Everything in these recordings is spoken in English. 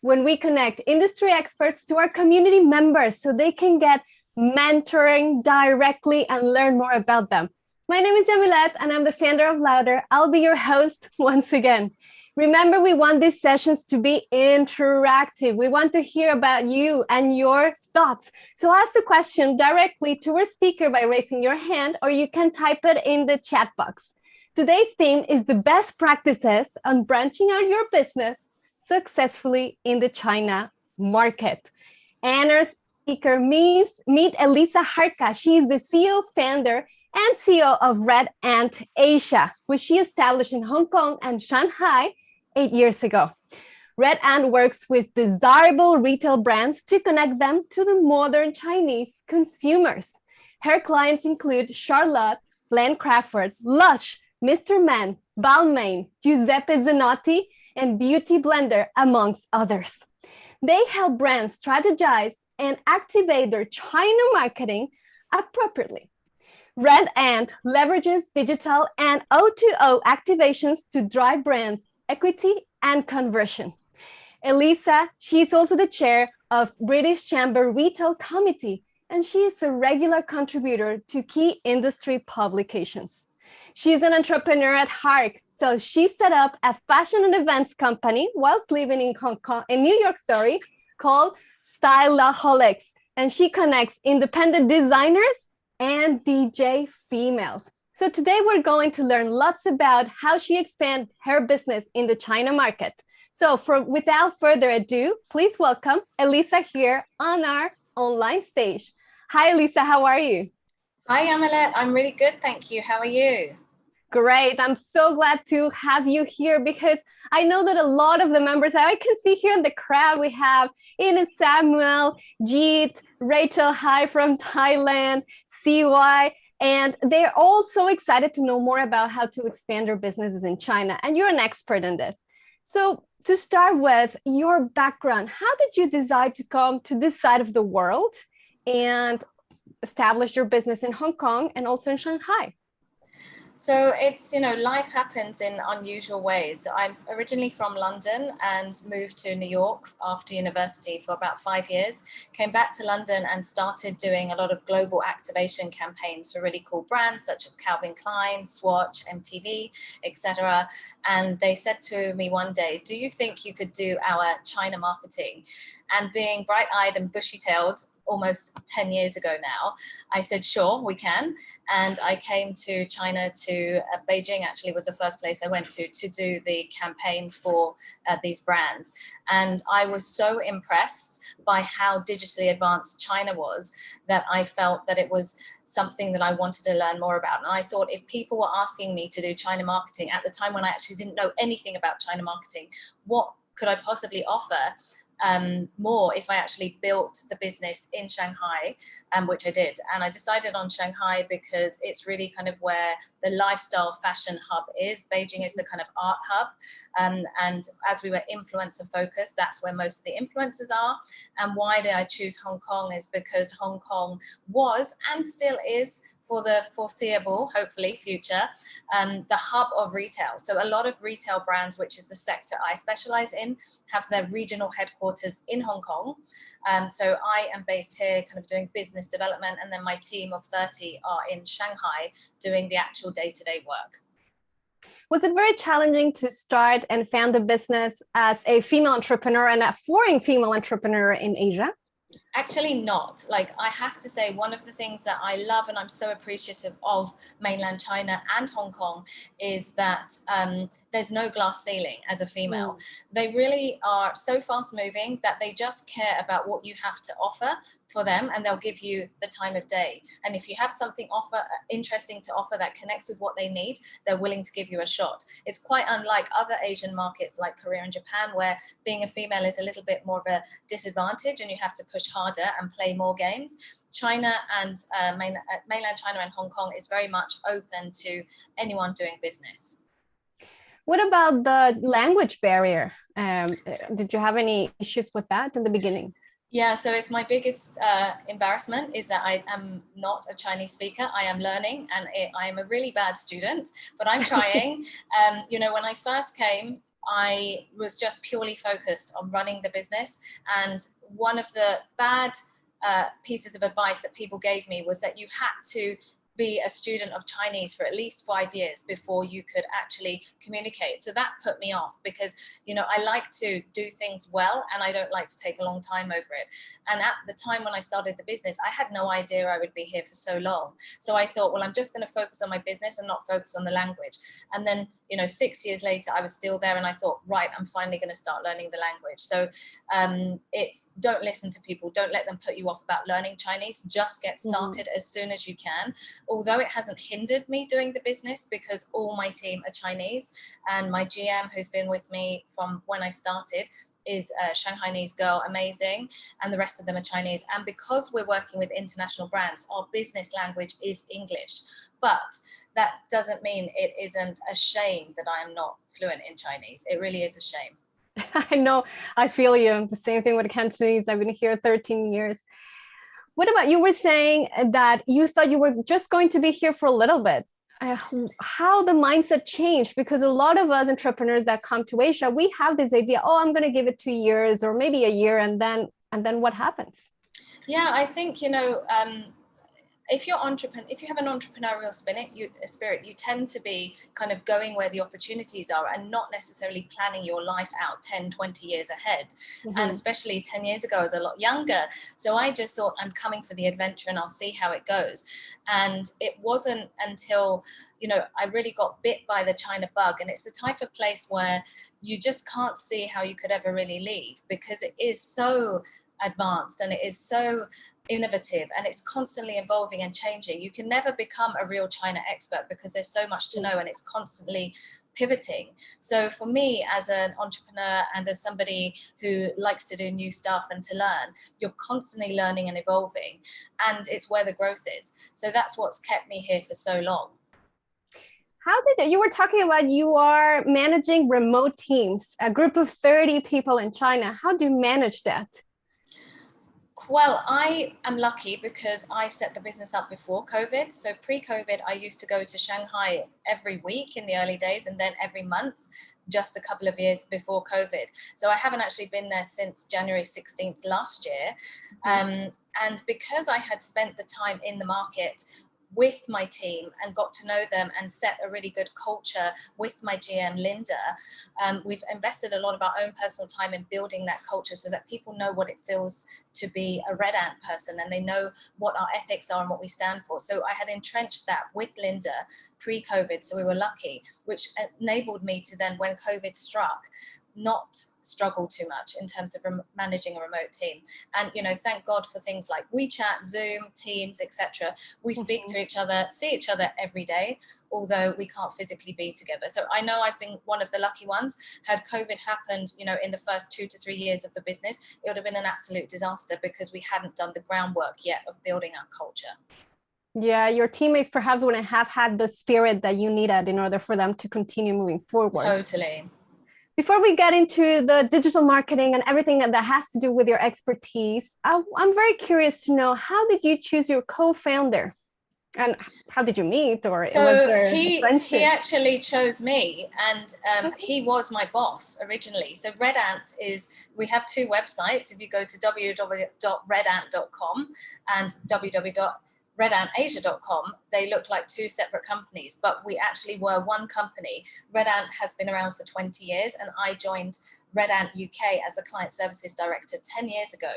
when we connect industry experts to our community members so they can get mentoring directly and learn more about them. My name is Yamilette and I'm the founder of Louder. I'll be your host once again. Remember, we want these sessions to be interactive. We want to hear about you and your thoughts. So ask the question directly to our speaker by raising your hand, or you can type it in the chat box. Today's theme is the best practices on branching out your business successfully in the China market. And our speaker meet Elisa Harca. She is the CEO, founder, and CEO of Red Ant Asia, which she established in Hong Kong and Shanghai 8 years ago. Red Ant works with desirable retail brands to connect them to the modern Chinese consumers. Her clients include Charlotte, Glenn Crawford, Lush, Mr. Men, Balmain, Giuseppe Zanotti, and Beauty Blender, amongst others. They help brands strategize and activate their China marketing appropriately. Red Ant leverages digital and O2O activations to drive brands equity and conversion. Elisa, she's also the chair of British Chamber Retail Committee, and she is a regular contributor to key industry publications. She's an entrepreneur at heart, so she set up a fashion and events company whilst living in New York, called Styleaholics, and she connects independent designers and DJ females. So today we're going to learn lots about how she expands her business in the China market. So without further ado, please welcome Elisa here on our online stage. Hi, Elisa, how are you? Hi, Yamilette. I'm really good, thank you. How are you? Great. I'm so glad to have you here because I know that a lot of the members, I can see here in the crowd, we have Ines Samuel, Jeet, Rachel Hai from Thailand, CY, and they're all so excited to know more about how to expand their businesses in China. And you're an expert in this. So to start with, your background, how did you decide to come to this side of the world and establish your business in Hong Kong and also in Shanghai? So it's, life happens in unusual ways. I'm originally from London and moved to New York after university for about 5 years, came back to London and started doing a lot of global activation campaigns for really cool brands such as Calvin Klein, Swatch, MTV, etc. And they said to me one day, do you think you could do our China marketing? And being bright-eyed and bushy-tailed, almost 10 years ago now, I said, sure, we can. And I came to China, to Beijing actually was the first place I went to do the campaigns for these brands. And I was so impressed by how digitally advanced China was that I felt that it was something that I wanted to learn more about. And I thought if people were asking me to do China marketing at the time when I actually didn't know anything about China marketing, what could I possibly offer more if I actually built the business in Shanghai, which I did. And I decided on Shanghai because it's really kind of where the lifestyle fashion hub is. Beijing is the kind of art hub. And as we were influencer focused, that's where most of the influencers are. And why did I choose Hong Kong is because Hong Kong was and still is, for the foreseeable, hopefully, future, the hub of retail. So a lot of retail brands, which is the sector I specialize in, have their regional headquarters in Hong Kong. So I am based here kind of doing business development, and then my team of 30 are in Shanghai doing the actual day-to-day work. Was it very challenging to start and found a business as a female entrepreneur and a foreign female entrepreneur in Asia? Actually not. Like, I have to say, one of the things that I love and I'm so appreciative of mainland China and Hong Kong is that there's no glass ceiling as a female. They really are so fast moving that they just care about what you have to offer for them, and they'll give you the time of day. And if you have something interesting to offer that connects with what they need, they're willing to give you a shot. It's quite unlike other Asian markets like Korea and Japan, where being a female is a little bit more of a disadvantage and you have to push harder and play more games. China and mainland China and Hong Kong is very much open to anyone doing business. What about the language barrier? Did you have any issues with that in the beginning? Yeah, so it's my biggest embarrassment is that I am not a Chinese speaker. I am learning, and I am a really bad student, but I'm trying. When I first came, I was just purely focused on running the business. And one of the bad pieces of advice that people gave me was that you had to be a student of Chinese for at least 5 years before you could actually communicate. So that put me off because, I like to do things well and I don't like to take a long time over it. And at the time when I started the business, I had no idea I would be here for so long. So I thought, well, I'm just going to focus on my business and not focus on the language. And then, 6 years later, I was still there and I thought, right, I'm finally going to start learning the language. So it's don't listen to people. Don't let them put you off about learning Chinese. Just get started as soon as you can. Although it hasn't hindered me doing the business because all my team are Chinese and my GM, who's been with me from when I started, is a Shanghainese girl, amazing, and the rest of them are Chinese. And because we're working with international brands, our business language is English. But that doesn't mean it isn't a shame that I am not fluent in Chinese. It really is a shame. I know, I feel you. The same thing with Cantonese. I've been here 13 years. What about, you were saying that you thought you were just going to be here for a little bit. How the mindset changed? Because a lot of us entrepreneurs that come to Asia, we have this idea, oh, I'm going to give it 2 years or maybe a year, and then what happens? Yeah, I think, if you have an entrepreneurial spirit, you tend to be kind of going where the opportunities are and not necessarily planning your life out 10, 20 years ahead. And especially 10 years ago, I was a lot younger. So I just thought, I'm coming for the adventure and I'll see how it goes. And it wasn't until, I really got bit by the China bug. And it's the type of place where you just can't see how you could ever really leave because it is so advanced and it is so innovative and it's constantly evolving and changing. You can never become a real China expert because there's so much to know and it's constantly pivoting. So for me as an entrepreneur and as somebody who likes to do new stuff and to learn, you're constantly learning and evolving, and it's where the growth is. So that's what's kept me here for so long. How did you were talking about you are managing remote teams, a group of 30 people in China. How do you manage that? Well, I am lucky because I set the business up before COVID. So pre-COVID, I used to go to Shanghai every week in the early days and then every month, just a couple of years before COVID. So I haven't actually been there since January 16th last year. And because I had spent the time in the market with my team and got to know them and set a really good culture with my GM, Linda, we've invested a lot of our own personal time in building that culture so that people know what it feels to be a Red Ant person and they know what our ethics are and what we stand for. So I had entrenched that with Linda pre-COVID, so we were lucky, which enabled me to then, when COVID struck, not struggle too much in terms of managing a remote team. And thank God for things like WeChat, Zoom, Teams, etc. We speak to each other, see each other every day, although we can't physically be together. So I know I've been one of the lucky ones. Had COVID happened in the first 2 to 3 years of the business, it would have been an absolute disaster because we hadn't done the groundwork yet of building our culture. Yeah, your teammates perhaps wouldn't have had the spirit that you needed in order for them to continue moving forward. Totally. Before we get into the digital marketing and everything that has to do with your expertise, I'm very curious to know, how did you choose your co-founder? And how did you meet? Or so he actually chose me, and he was my boss originally. So Red Ant we have 2 websites. If you go to www.redant.com and www.redantasia.com, they look like 2 separate companies, but we actually were one company. Red Ant has been around for 20 years, and I joined Red Ant UK as a client services director 10 years ago.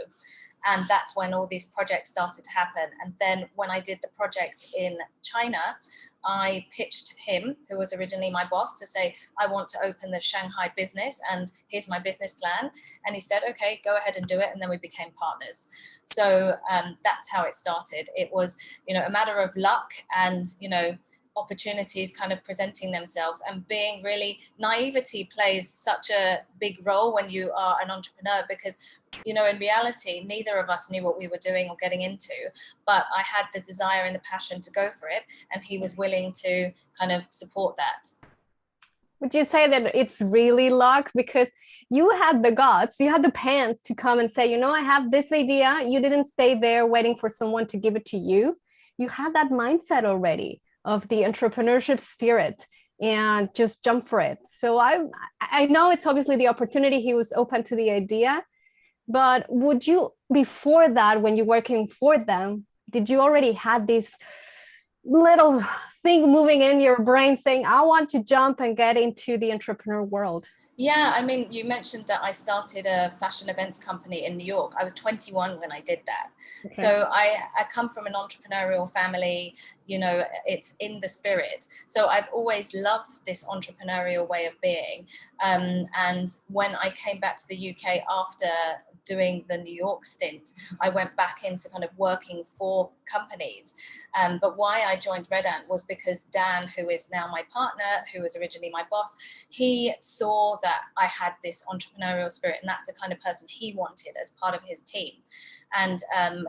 And that's when all these projects started to happen. And then when I did the project in China, I pitched him, who was originally my boss, to say, I want to open the Shanghai business and here's my business plan. And he said, okay, go ahead and do it. And then we became partners. So that's how it started. It was, a matter of luck and, opportunities kind of presenting themselves, and being really, naivety plays such a big role when you are an entrepreneur, because in reality neither of us knew what we were doing or getting into, but I had the desire and the passion to go for it, and he was willing to kind of support that. Would you say that it's really luck? Because you had the guts, you had the pants to come and say, I have this idea. You didn't stay there waiting for someone to give it to you. You had that mindset already of the entrepreneurship spirit. and just jump for it. So I know it's obviously the opportunity, he was open to the idea, but would you, before that, when you're working for them, did you already have this little thing moving in your brain saying, I want to jump and get into the entrepreneur world? Yeah, I mean, you mentioned that I started a fashion events company in New York. I was 21 when I did that. Okay. So I come from an entrepreneurial family, you know, it's in the spirit. So I've always loved this entrepreneurial way of being. And when I came back to the UK after doing the New York stint, I went back into kind of working for companies. But why I joined Red Ant was because Dan, who is now my partner, who was originally my boss, he saw that I had this entrepreneurial spirit, and that's the kind of person he wanted as part of his team. And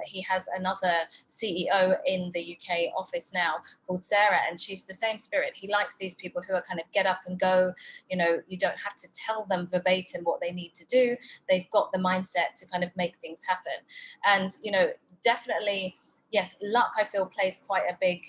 he has another CEO in the UK office now called Sarah, and she's the same spirit. He likes these people who are kind of get up and go. You know, you don't have to tell them verbatim what they need to do. They've got the mindset to kind of make things happen. And, you know, definitely, yes, luck, I feel, plays quite a big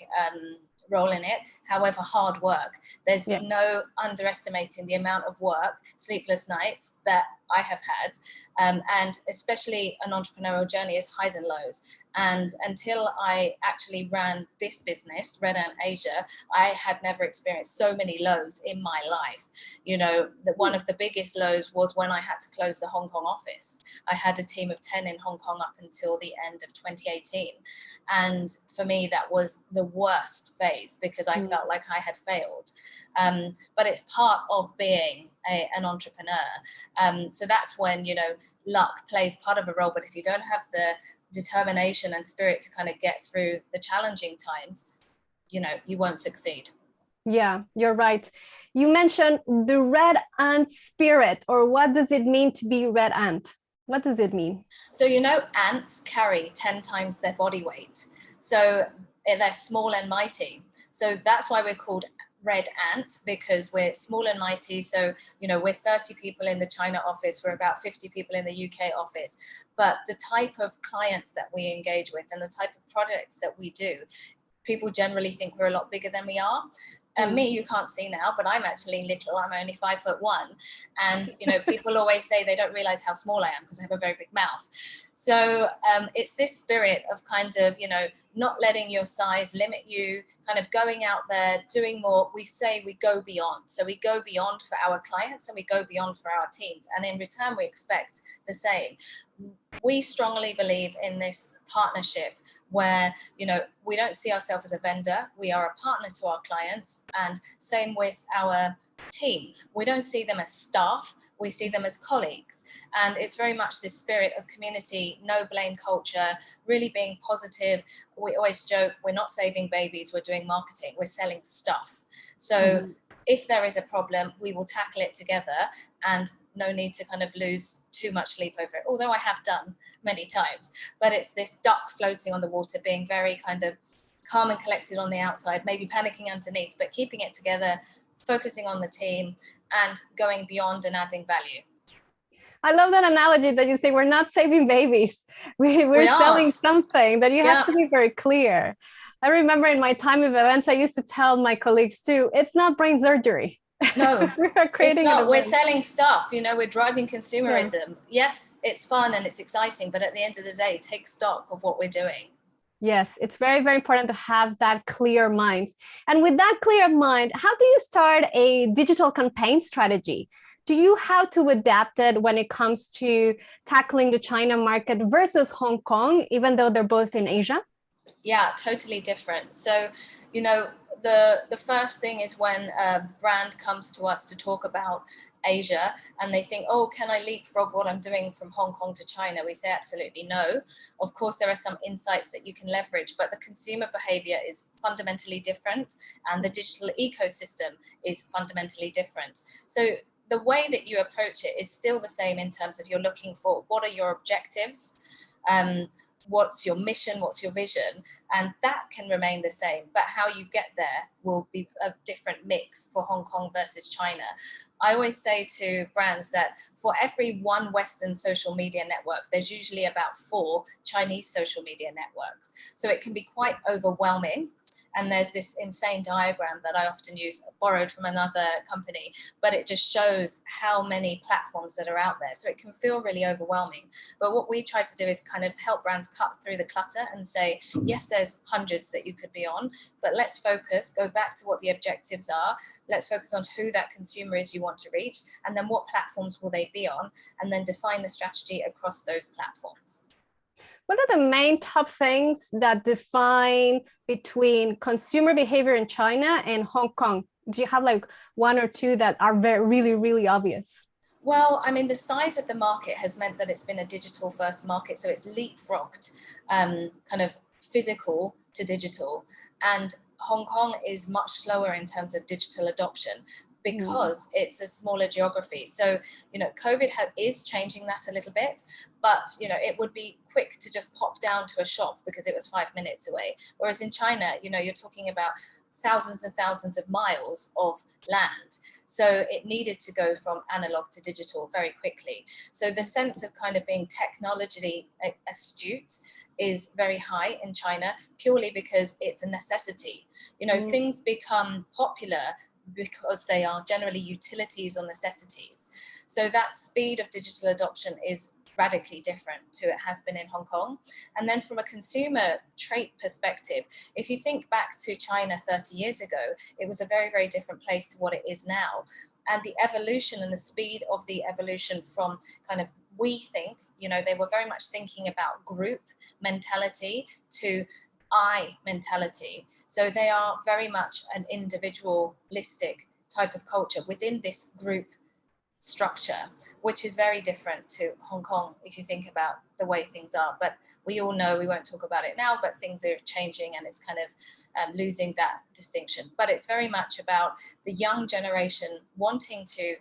role in it. However, hard work. There's no underestimating the amount of work, sleepless nights that I have had, and especially an entrepreneurial journey is highs and lows. And until I actually ran this business, Red Ant Asia, I had never experienced so many lows in my life. You know, one of the biggest lows was when I had to close the Hong Kong office. I had a team of 10 in Hong Kong up until the end of 2018. And for me, that was the worst phase because I felt like I had failed. But it's part of being an entrepreneur. So that's when, you know, luck plays part of a role. But if you don't have the determination and spirit to kind of get through the challenging times, you know, you won't succeed. Yeah, you're right. You mentioned the Red Ant spirit, or what does it mean to be Red Ant? What does it mean? So, you know, ants carry 10 times their body weight. So they're small and mighty. So that's why we're called Red Ant, because we're small and mighty. So, you know, we're 30 people in the China office, we're about 50 people in the UK office. But the type of clients that we engage with and the type of products that we do, people generally think we're a lot bigger than we are. And me, you can't see now, but I'm actually little. I'm only 5'1". And, you know, people always say they don't realize how small I am because I have a very big mouth. So it's this spirit of kind of, you know, not letting your size limit you, kind of going out there, doing more. We say we go beyond. So we go beyond for our clients and we go beyond for our teams. And in return, we expect the same. We strongly believe in this partnership where, you know, we don't see ourselves as a vendor. We are a partner to our clients, and same with our team. We don't see them as staff. We see them as colleagues. And it's very much this spirit of community, no blame culture, really being positive. We always joke, we're not saving babies, we're doing marketing, we're selling stuff. So if there is a problem, we will tackle it together, and no need to kind of lose too much sleep over it, although I have done many times. But it's this duck floating on the water, being very kind of calm and collected on the outside, maybe panicking underneath, but keeping it together, focusing on the team and going beyond and adding value. I love that analogy that you say we're not saving babies. We're selling something, that you have to be very clear. I remember in my time of events, I used to tell my colleagues too, it's not brain surgery. No, it's not. We're selling stuff, you know, we're driving consumerism. Yes, it's fun and it's exciting, but at the end of the day, take stock of what we're doing. Yes, it's very, very important to have that clear mind. And with that clear mind, how do you start a digital campaign strategy? Do you have to adapt it when it comes to tackling the China market versus Hong Kong, even though they're both in Asia? Yeah, totally different. So, you know, the first thing is when a brand comes to us to talk about Asia and they think, oh, can I leapfrog what I'm doing from Hong Kong to China? We say absolutely no. Of course, there are some insights that you can leverage, but the consumer behavior is fundamentally different and the digital ecosystem is fundamentally different. So the way that you approach it is still the same in terms of you're looking for what are your objectives, what's your mission, what's your vision, and that can remain the same, but how you get there will be a different mix for Hong Kong versus China. I always say to brands that for every one Western social media network, there's usually about 4 Chinese social media networks. So it can be quite overwhelming. And there's this insane diagram that I often use, borrowed from another company, but it just shows how many platforms that are out there. So it can feel really overwhelming. But what we try to do is kind of help brands cut through the clutter and say, yes, there's hundreds that you could be on, but let's focus, go back to what the objectives are. Let's focus on who that consumer is you want to reach, and then what platforms will they be on, and then define the strategy across those platforms. What are the main top things that define between consumer behavior in China and Hong Kong? Do you have like one or two that are really obvious? Well, I mean, the size of the market has meant that it's been a digital first market. So it's leapfrogged kind of physical to digital. And Hong Kong is much slower in terms of digital adoption because it's a smaller geography. So, you know, COVID is changing that a little bit, but, you know, it would be quick to just pop down to a shop because it was 5 minutes away. Whereas in China, you know, you're talking about thousands and thousands of miles of land. So it needed to go from analog to digital very quickly. So the sense of kind of being technologically astute is very high in China, purely because it's a necessity. You know, things become popular because they are generally utilities or necessities. So that speed of digital adoption is radically different to it has been in Hong Kong. And then from a consumer trait perspective, if you think back to China 30 years ago, it was a very different place to what it is now. And the evolution and the speed of the evolution from kind of, we think, you know, they were very much thinking about group mentality to I mentality. So they are very much an individualistic type of culture within this group structure, which is very different to Hong Kong if you think about the way things are. But we all know, we won't talk about it now, but things are changing and it's kind of losing that distinction. But it's very much about the young generation wanting to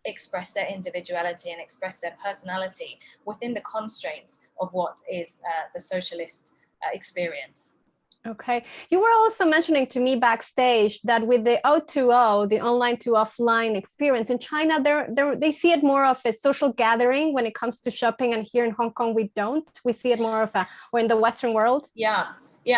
express their individuality and express their personality within the constraints of what is the socialist experience. Okay. You were also mentioning to me backstage that with the O2O, the online to offline experience in China, they see it more of a social gathering when it comes to shopping. And here in Hong Kong, we don't. We see it more of or in the Western world. Yeah,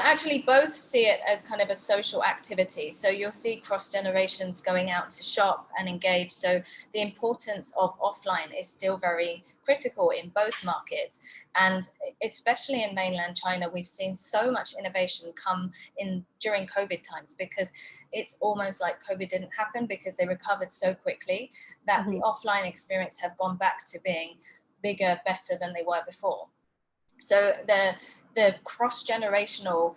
actually both see it as kind of a social activity. So you'll see cross generations going out to shop and engage. So the importance of offline is still very critical in both markets. And especially in mainland China, we've seen so much innovation come in during COVID times, because it's almost like COVID didn't happen, because they recovered so quickly that the offline experience have gone back to being bigger, better than they were before. So the cross-generational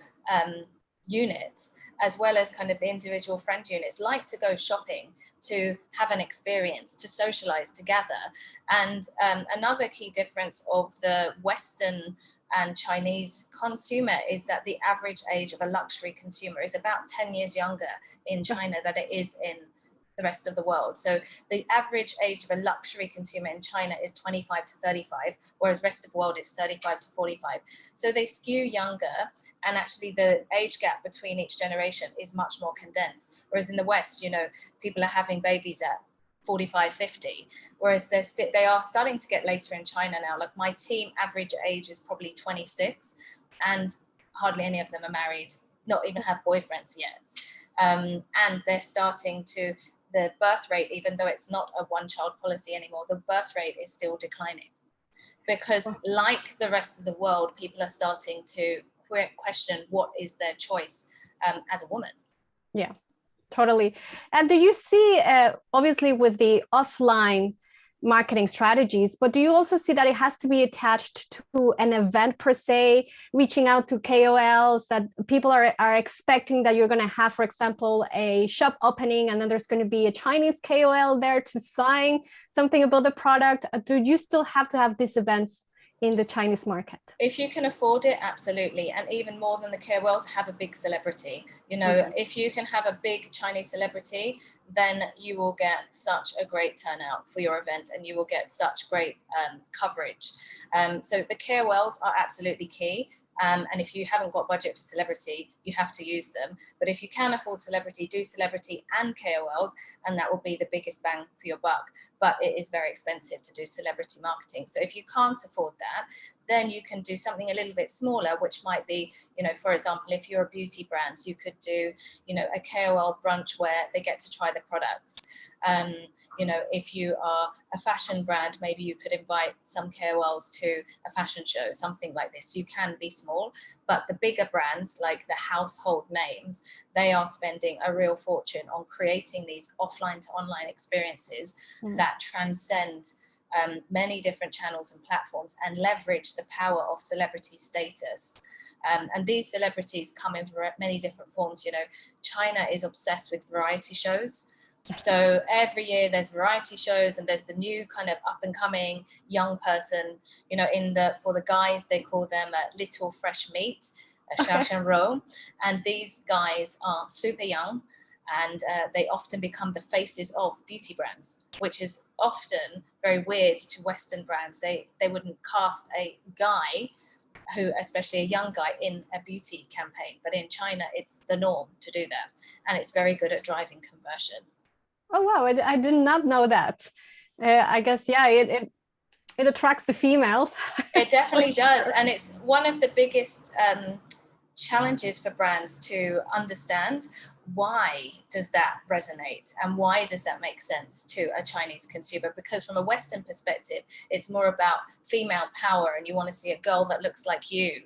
units, as well as kind of the individual friend units, like to go shopping, to have an experience, to socialize, to gather. And another key difference of the Western and Chinese consumer is that the average age of a luxury consumer is about 10 years younger in China than it is in the rest of the world. So the average age of a luxury consumer in China is 25 to 35, whereas rest of the world is 35 to 45. So they skew younger, and actually the age gap between each generation is much more condensed. Whereas in the West, you know, people are having babies at 45, 50, whereas they are starting to get later in China now. Like my team average age is probably 26, and hardly any of them are married, not even have boyfriends yet. And they're starting to, the birth rate, even though it's not a one-child policy anymore, the birth rate is still declining, because like the rest of the world, people are starting to question what is their choice as a woman. Yeah, totally. And do you see, obviously with the offline marketing strategies, but do you also see that it has to be attached to an event per se, reaching out to KOLs that people are expecting that you're going to have, for example, a shop opening, and then there's going to be a Chinese KOL there to sign something about the product? Do you still have to have these events in the Chinese market? If you can afford it, absolutely. And even more than the KOLs, have a big celebrity. You know, if you can have a big Chinese celebrity, then you will get such a great turnout for your event and you will get such great coverage. So the KOLs are absolutely key. And if you haven't got budget for celebrity, you have to use them. But if you can afford celebrity, do celebrity and KOLs, and that will be the biggest bang for your buck. But it is very expensive to do celebrity marketing. So if you can't afford that, then you can do something a little bit smaller, which might be, for example, if you're a beauty brand, you could do, a KOL brunch where they get to try the products. If you are a fashion brand, maybe you could invite some KOLs to a fashion show, something like this. You can be small, but the bigger brands, like the household names, they are spending a real fortune on creating these offline to online experiences that transcend many different channels and platforms and leverage the power of celebrity status. And these celebrities come in many different forms. China is obsessed with variety shows. So every year there's variety shows and there's the new kind of up and coming young person, for the guys, they call them little fresh meat, xiaoshanrou. And these guys are super young and they often become the faces of beauty brands, which is often very weird to Western brands. They wouldn't cast a guy especially a young guy, in a beauty campaign. But in China, it's the norm to do that. And it's very good at driving conversion. Oh, wow. I did not know that. I guess, yeah, it attracts the females. It definitely does. And it's one of the biggest challenges for brands to understand. Why does that resonate and why does that make sense to a Chinese consumer? Because from a Western perspective, it's more about female power and you want to see a girl that looks like you.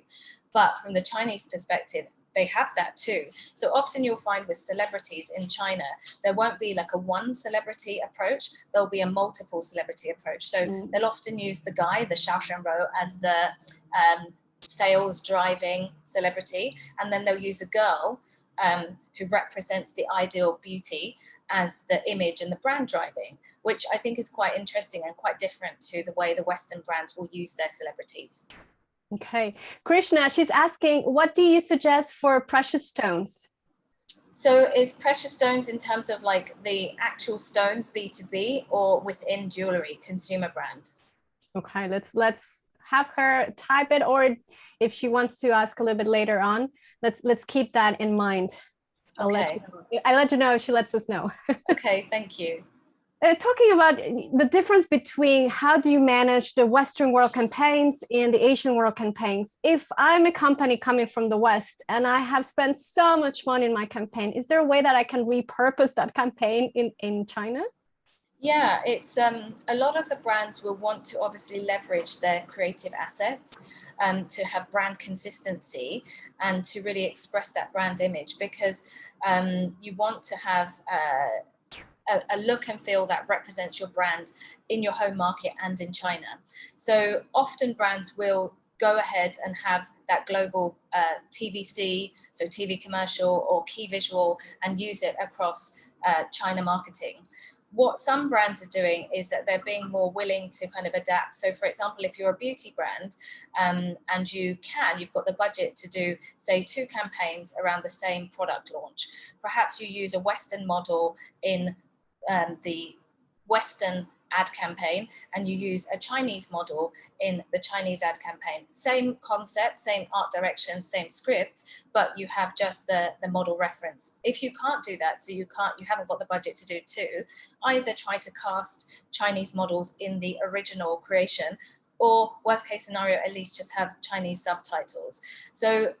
But from the Chinese perspective, they have that too. So often you'll find with celebrities in China, there won't be like a one celebrity approach. There'll be a multiple celebrity approach. So they'll often use the guy, the xiaoshanrou, as the sales driving celebrity. And then they'll use a girl who represents the ideal beauty as the image and the brand driving, which I think is quite interesting and quite different to the way the Western brands will use their celebrities. Okay. Krishna, she's asking, what do you suggest for precious stones? So is precious stones in terms of like the actual stones B2B or within jewelry, consumer brand? Okay, let's have her type it, or if she wants to ask a little bit later on, let's keep that in mind. I'll let you know if she lets us know. Okay, thank you. Talking about the difference between how do you manage the Western world campaigns and the Asian world campaigns. If I'm a company coming from the West and I have spent so much money in my campaign, is there a way that I can repurpose that campaign in China? Yeah, it's a lot of the brands will want to obviously leverage their creative assets to have brand consistency and to really express that brand image, because you want to have a look and feel that represents your brand in your home market and in China. So often brands will go ahead and have that global TVC, so TV commercial or key visual, and use it across China marketing. What some brands are doing is that they're being more willing to kind of adapt. So for example, if you're a beauty brand and you've got the budget to do, say, 2 campaigns around the same product launch, perhaps you use a Western model in the Western ad campaign and you use a Chinese model in the Chinese ad campaign. Same concept, same art direction, same script, but you have just the model reference. If you can't do that, so you haven't got the budget to do 2, either try to cast Chinese models in the original creation, or worst case scenario, at least just have Chinese subtitles. So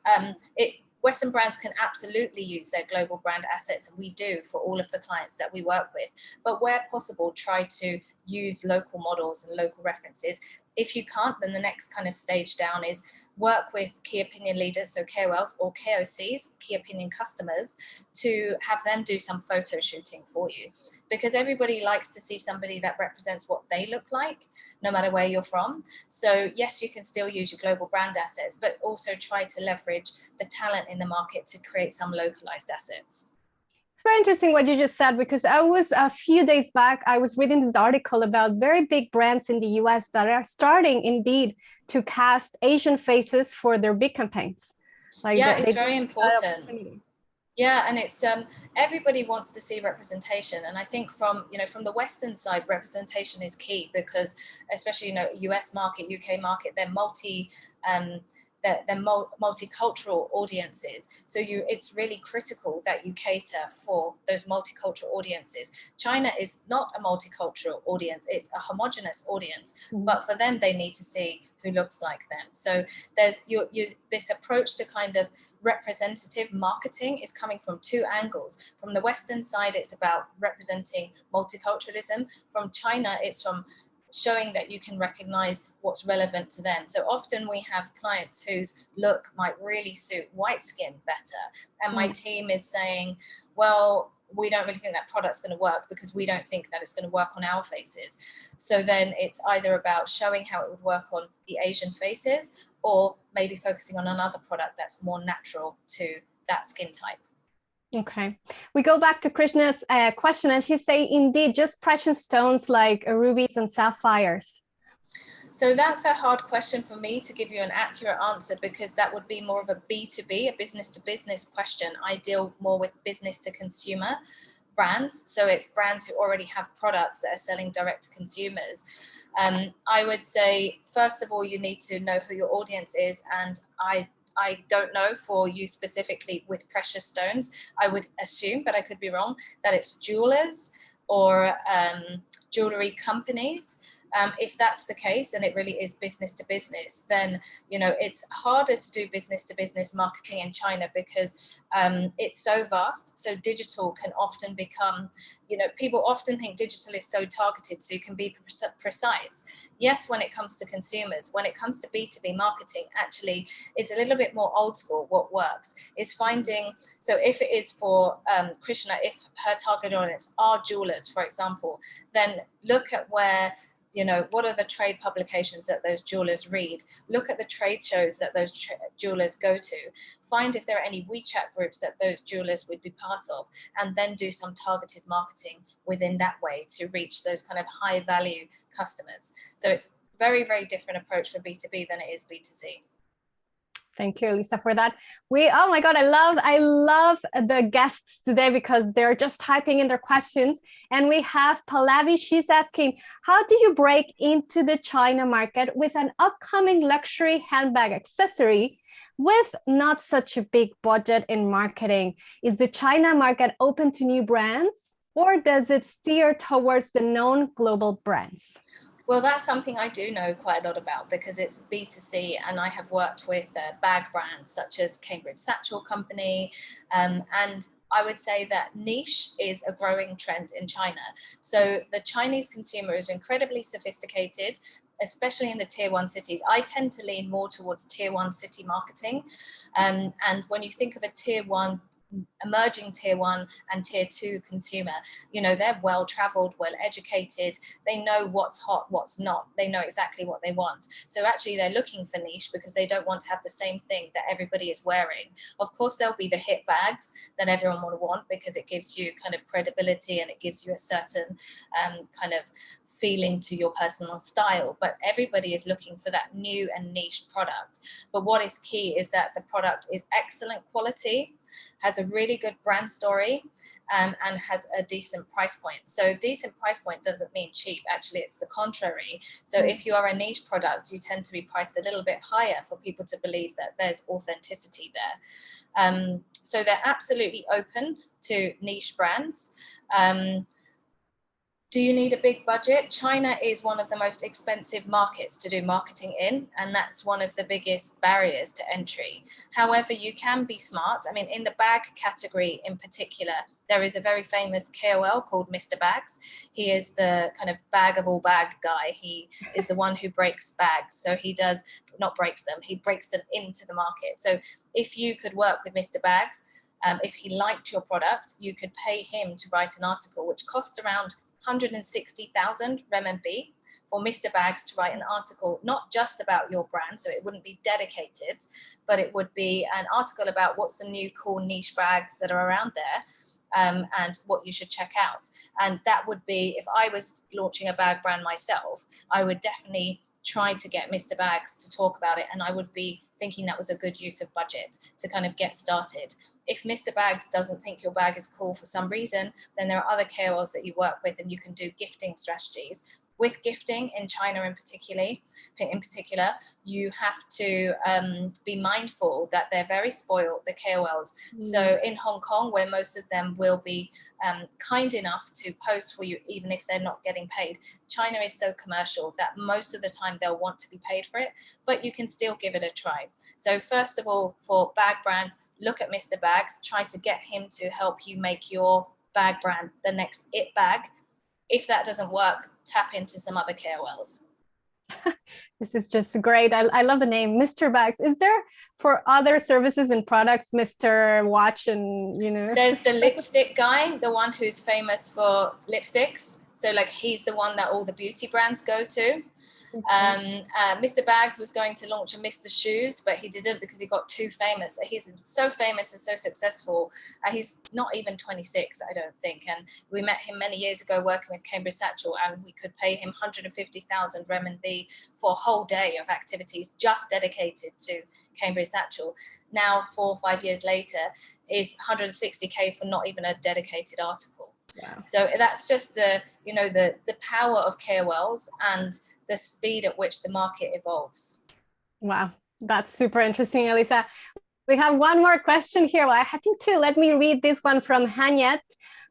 Western brands can absolutely use their global brand assets, and we do for all of the clients that we work with. But where possible, try to use local models and local references. If you can't, then the next kind of stage down is work with key opinion leaders, so KOLs or KOCs, key opinion customers, to have them do some photo shooting for you. Because everybody likes to see somebody that represents what they look like, no matter where you're from. So yes, you can still use your global brand assets, but also try to leverage the talent in the market to create some localized assets. It's very interesting what you just said, because I was a few days back, I was reading this article about very big brands in the US that are starting indeed to cast Asian faces for their big campaigns. It's very important. Yeah, and it's everybody wants to see representation, and I think from from the Western side, representation is key because especially US market, UK market, they're multicultural audiences. So it's really critical that you cater for those multicultural audiences. China is not a multicultural audience; it's a homogenous audience. But for them, they need to see who looks like them. So there's this approach to kind of representative marketing is coming from two angles. From the Western side, it's about representing multiculturalism. From China, it's from showing that you can recognize what's relevant to them. So often we have clients whose look might really suit white skin better. And my team is saying, well, we don't really think that product's going to work because we don't think that it's going to work on our faces. So then it's either about showing how it would work on the Asian faces or maybe focusing on another product that's more natural to that skin type. Okay, we go back to Krishna's question, and she's saying, indeed, just precious stones like rubies and sapphires. So that's a hard question for me to give you an accurate answer because that would be more of a B2B, a business to business question. I deal more with business to consumer brands. So it's brands who already have products that are selling direct to consumers. I would say, first of all, you need to know who your audience is. And I don't know for you specifically with precious stones. I would assume, but I could be wrong, that it's jewelers or jewelry companies. If that's the case, and it really is business to business, then it's harder to do business to business marketing in China because it's so vast. So digital can often become, people often think digital is so targeted, so you can be precise. Yes, when it comes to consumers, when it comes to B2B marketing, actually, it's a little bit more old school. What works is finding, so if it is for Krishna, if her target audience are jewelers, for example, then look at where, what are the trade publications that those jewelers read? Look at the trade shows that those jewelers go to. Find if there are any WeChat groups that those jewelers would be part of, and then do some targeted marketing within that way to reach those kind of high value customers. So it's very, very different approach for B2B than it is B2C. Thank you, Elisa, for that. Oh my God, I love the guests today because they're just typing in their questions. And we have Pallavi, she's asking, how do you break into the China market with an upcoming luxury handbag accessory with not such a big budget in marketing? Is the China market open to new brands, or does it steer towards the known global brands? Well, that's something I do know quite a lot about because it's B2C, and I have worked with bag brands such as Cambridge Satchel Company, and I would say that niche is a growing trend in China. So the Chinese consumer is incredibly sophisticated, especially in the tier one cities. I tend to lean more towards tier one city marketing. And when you think of a tier one, emerging tier one and tier two consumer, they're well traveled, well educated, they know what's hot, what's not, they know exactly what they want. So actually they're looking for niche because they don't want to have the same thing that everybody is wearing. Of course there'll be the hit bags that everyone will want because it gives you kind of credibility and it gives you a certain kind of feeling to your personal style, but everybody is looking for that new and niche product. But what is key is that the product is excellent quality, has a really good brand story, and has a decent price point. So decent price point doesn't mean cheap. Actually, it's the contrary. So if you are a niche product, you tend to be priced a little bit higher for people to believe that there's authenticity there. So they're absolutely open to niche brands. Do you need a big budget? China is one of the most expensive markets to do marketing in, and that's one of the biggest barriers to entry. However, you can be smart. I mean, in the bag category in particular, there is a very famous KOL called Mr. Bags. He is the kind of bag of all bag guy. He is the one who breaks bags. So he does, not breaks them, he breaks them into the market. So if you could work with Mr. Bags, if he liked your product, you could pay him to write an article, which costs around 160,000 renminbi for Mr. Bags to write an article, not just about your brand, so it wouldn't be dedicated, but it would be an article about what's the new cool niche bags that are around there, and what you should check out. And that would be, if I was launching a bag brand myself, I would definitely try to get Mr. Bags to talk about it, and I would be thinking that was a good use of budget to kind of get started. If Mr. Bags doesn't think your bag is cool for some reason, then there are other KOLs that you work with, and you can do gifting strategies. With gifting in China in particular, you have to be mindful that they're very spoiled, the KOLs. So in Hong Kong, where most of them will be kind enough to post for you, even if they're not getting paid, China is so commercial that most of the time they'll want to be paid for it, but you can still give it a try. So first of all, for bag brand, look at Mr. Bags, try to get him to help you make your bag brand the next it bag. If that doesn't work, tap into some other KOLs. This is just great. I love the name, Mr. Bags. Is there for other services and products, Mr. Watch and, you know? There's the lipstick guy, the one who's famous for lipsticks. So like he's the one that all the beauty brands go to. Mr. Bags was going to launch a Mr. Shoes, but he didn't because he got too famous. He's so famous and so successful. He's not even 26, I don't think. And we met him many years ago working with Cambridge Satchel, and we could pay him 150,000 renminbi for a whole day of activities just dedicated to Cambridge Satchel. Now, 4 or 5 years later, is 160K for not even a dedicated article. Wow. So that's just the power of KOLs and the speed at which the market evolves. Wow, that's super interesting, Elisa. We have one more question here. Well, I think two. Let me read this one from Hanyet.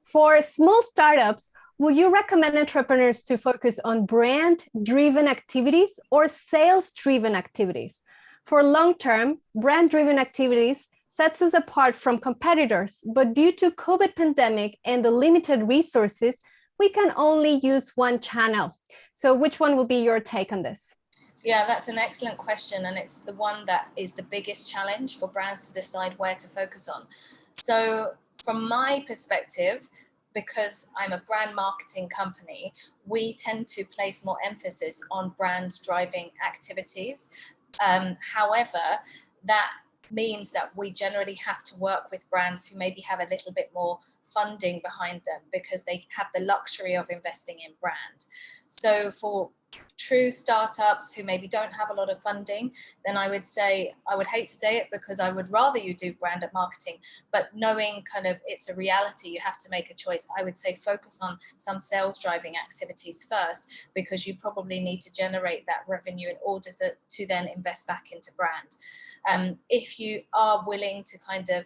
For small startups, would you recommend entrepreneurs to focus on brand-driven activities or sales-driven activities? For long-term, brand-driven activities sets us apart from competitors, but due to COVID pandemic and the limited resources, we can only use one channel. So which one will be your take on this? Yeah, that's an excellent question. And it's the one that is the biggest challenge for brands to decide where to focus on. So from my perspective, because I'm a brand marketing company, we tend to place more emphasis on brand driving activities. However, that means that we generally have to work with brands who maybe have a little bit more funding behind them because they have the luxury of investing in brand. So for true startups who maybe don't have a lot of funding, then I would say, I would hate to say it because I would rather you do brand marketing, but knowing kind of it's a reality, you have to make a choice. I would say focus on some sales driving activities first, because you probably need to generate that revenue in order to then invest back into brand. If you are willing to kind of,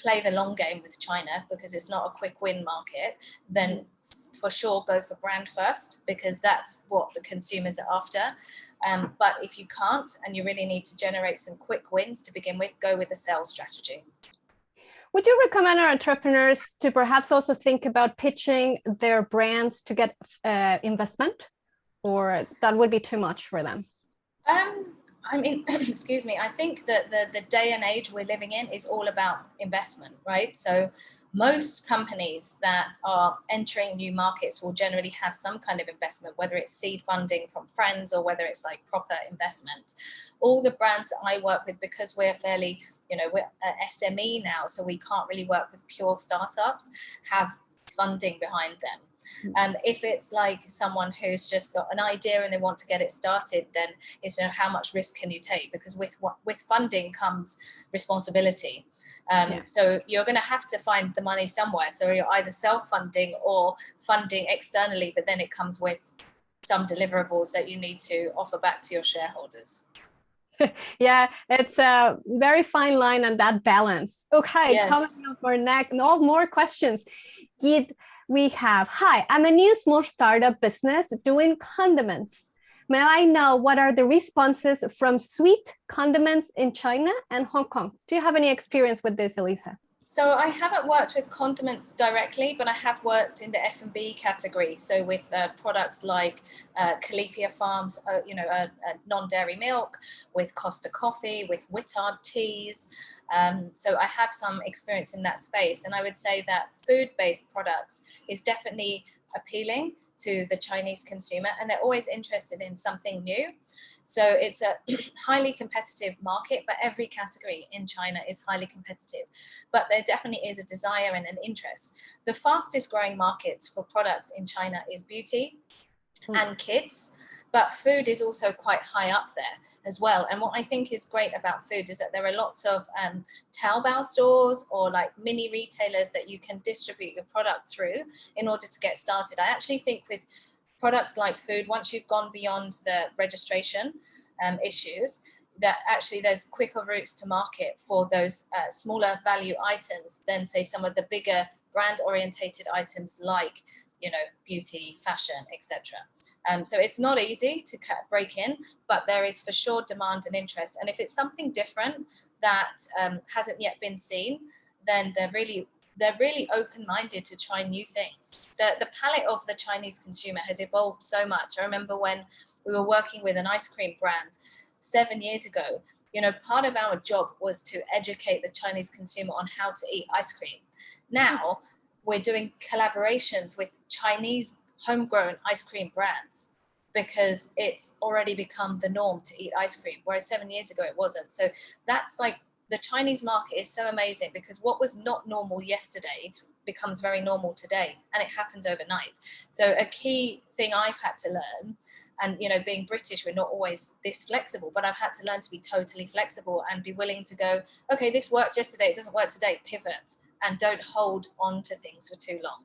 play the long game with China, because it's not a quick win market, then for sure go for brand first, because that's what the consumers are after. But if you can't, and you really need to generate some quick wins to begin with, go with the sales strategy. Would you recommend our entrepreneurs to perhaps also think about pitching their brands to get investment, or that would be too much for them? I mean, excuse me, I think that the day and age we're living in is all about investment, right? So most companies that are entering new markets will generally have some kind of investment, whether it's seed funding from friends or whether it's like proper investment. All the brands that I work with, because we're fairly, we're an SME now, so we can't really work with pure startups, have funding behind them. If it's like someone who's just got an idea and they want to get it started, then it's how much risk can you take? Because with funding comes responsibility. So you're going to have to find the money somewhere. So you're either self-funding or funding externally, but then it comes with some deliverables that you need to offer back to your shareholders. Yeah, it's a very fine line on that balance. Okay, yes. Coming up for next, no more questions. We have, hi, I'm a new small startup business doing condiments. May I know what are the responses from sweet condiments in China and Hong Kong? Do you have any experience with this, Elisa? So I haven't worked with condiments directly, but I have worked in the F&B category. So with products like Califia Farms, non-dairy milk, with Costa Coffee, with Wittard teas. So I have some experience in that space. And I would say that food-based products is definitely appealing to the Chinese consumer, and they're always interested in something new. So it's a highly competitive market, but every category in China is highly competitive. But there definitely is a desire and an interest. The fastest growing markets for products in China is beauty, and kids. But food is also quite high up there as well. And what I think is great about food is that there are lots of Taobao stores or like mini retailers that you can distribute your product through in order to get started. I actually think with products like food, once you've gone beyond the registration issues, that actually there's quicker routes to market for those smaller value items than say some of the bigger brand orientated items like, you know, beauty, fashion, etc. So it's not easy to break in, but there is for sure demand and interest. And if it's something different that hasn't yet been seen, then they're really open-minded to try new things. The palate of the Chinese consumer has evolved so much. I remember when we were working with an ice cream brand 7 years ago, you know, part of our job was to educate the Chinese consumer on how to eat ice cream. Now we're doing collaborations with Chinese homegrown ice cream brands because it's already become the norm to eat ice cream, whereas 7 years ago it wasn't. So that's like, the Chinese market is so amazing because what was not normal yesterday becomes very normal today, and it happens overnight. So a key thing I've had to learn, and you know, being British, we're not always this flexible, but I've had to learn to be totally flexible and be willing to go, okay, this worked yesterday, it doesn't work today, pivot, and don't hold on to things for too long.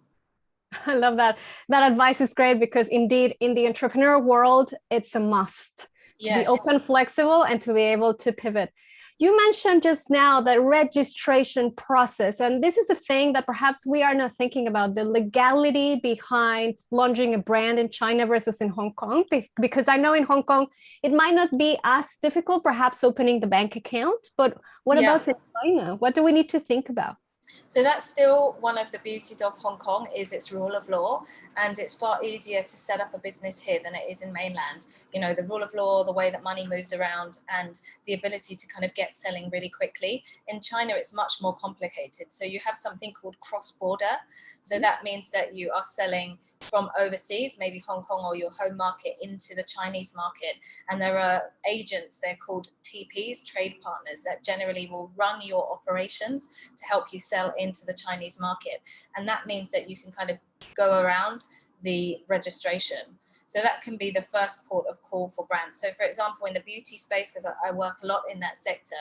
I love that. That advice is great because indeed in the entrepreneur world, it's a must to be open, flexible, and to be able to pivot. You mentioned just now the registration process, and this is a thing that perhaps we are not thinking about, the legality behind launching a brand in China versus in Hong Kong, because I know in Hong Kong, it might not be as difficult, perhaps opening the bank account, but what about in China? What do we need to think about? So that's still one of the beauties of Hong Kong, is its rule of law, and it's far easier to set up a business here than it is in mainland. You know, the rule of law, the way that money moves around, and the ability to kind of get selling really quickly. In China, it's much more complicated. So you have something called cross-border. So that means that you are selling from overseas, maybe Hong Kong or your home market, into the Chinese market. And there are agents, they're called TPs, trade partners, that generally will run your operations to help you sell into the Chinese market. And that means that you can kind of go around the registration. So that can be the first port of call for brands. So for example, in the beauty space, because I work a lot in that sector,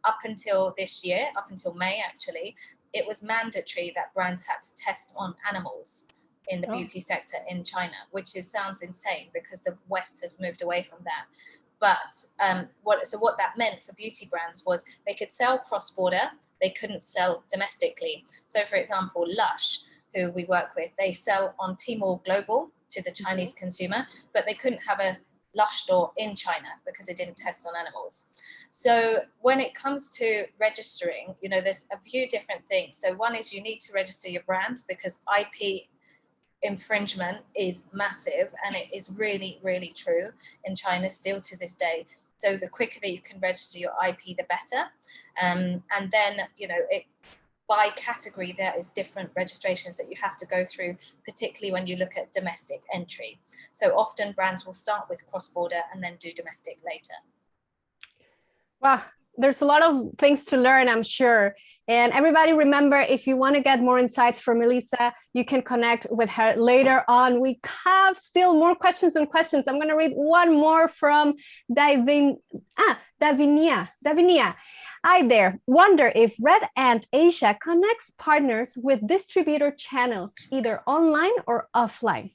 up until this year, up until May actually, it was mandatory that brands had to test on animals in the beauty sector in China, which sounds insane because the West has moved away from that. But what that meant for beauty brands was they could sell cross-border, they couldn't sell domestically. So for example, Lush, who we work with, they sell on Tmall Global to the Chinese consumer, but they couldn't have a Lush store in China because it didn't test on animals. So when it comes to registering, you know, there's a few different things. So one is you need to register your brand because IP infringement is massive, and it is really, really true in China still to this day. So the quicker that you can register your IP, the better. And then, you know, by category, there is different registrations that you have to go through, particularly when you look at domestic entry. So often brands will start with cross-border and then do domestic later. Wow, there's a lot of things to learn, I'm sure. And everybody remember, if you want to get more insights from Elisa, you can connect with her later on. We have still more questions and questions. I'm going to read one more from Davinia. Hi there. Wonder if Red Ant Asia connects partners with distributor channels, either online or offline.